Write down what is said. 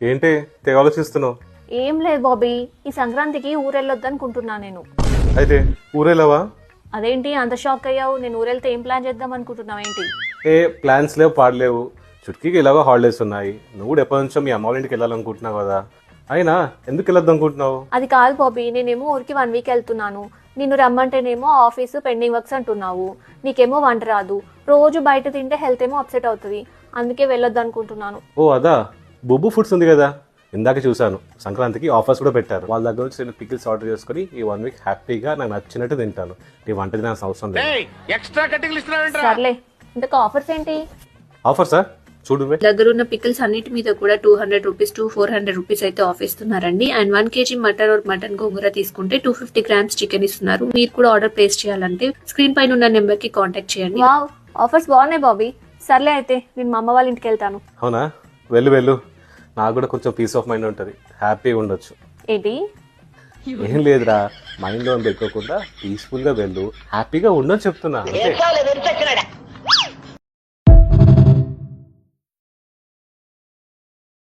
ఏంటి తెగ ఆలోచిస్తున్నావు? ఏం లేదు బాబీ, ఈ సంక్రాంతికి ఊరెళ్ళొద్దనుకుంటున్నా నేను. అయితే ఊరేలావా? అదేంటి అంత షాక్ అయ్యావు? నేను ఊరెళ్తే ఏం ప్లాన్ చేద్దాం అనుకుంటున్నావు ఏంటి? ఏ ప్లాన్స్ లేవు పాడలేవు. చుట్కీకి ఎలాగో హాలిడేస్ ఉన్నాయి. నువ్వు కూడా ఎప్పటి నుంచో మీ అమ్మ వాళ్ళ ఇంటికి వెళ్ళాలనుకుంటున్నావు కదా. అయినా ఎందుకు వెళ్ళొద్దు అనుకుంటున్నావు? అది కాదు బాబీ, నేనేమో ఊరికి 1 వీక్ వెళ్తున్నాను. నిన్ను రమ్మంటేనేమో ఆఫీసు పెండింగ్ వర్క్స్ అంటున్నావు. నీకేమో వంట రాదు. రోజు బయట తింటే హెల్త్ ఏమో అప్సెట్ అవుతుంది. అందుకే వెళ్ళొద్దు అనుకుంటున్నాను. ఓ అదా, బొబ్బు ఫుడ్స్ ఉంది కదా, ఇందాక చూసాను. సంక్రాంతికి ఆఫర్స్ కూడా పెట్టారు. వాళ్ళ దగ్గర నుంచి నేను పికిల్స్ ఆర్డర్ చేసుకుని ఈ 1 వీక్ హ్యాపీగా నాకు నచ్చినట్టు తింటాను. నీ వంట తినాల్సిన అవసరం లేదు. సర్లే, ఇంతకు ఆఫర్స్ ఏంటి? ఆఫర్సా? చూడు దగ్గర ఉన్న పికిల్స్ అన్నిటి మీద కూడా 200 రూపీస్ టు 400 రూపీస్ అయితే ఆఫ్ ఇస్తున్నారండి. And 1 kg mutton or mutton గోంగూర తీసుకుంటే 250 grams చికెన్ ఇస్తున్నారు. మీరు కూడా ఆర్డర్ ప్లేస్ చేయాలంటే స్క్రీన్ పైన ఉన్న నెంబర్ కి కాంటాక్ట్ చేయండి. వావ్, ఆఫర్స్ బాగున్నాయి బాబీ. సర్లే అయితే నేను మా అమ్మ వాళ్ళ ఇంటికి వెళ్తాను. అవునా, వెళ్ళు వెళ్ళు. నాకు కూడా కొంచెం పీస్ ఆఫ్ మైండ్ ఉంటుంది, హ్యాపీగా ఉండొచ్చు. ఏంటి? ఏం లేదురా, మైండ్లో పెట్టుకోకుండా పీస్ఫుల్గా వెళ్ళు, హ్యాపీగా ఉండని చెప్తున్నా.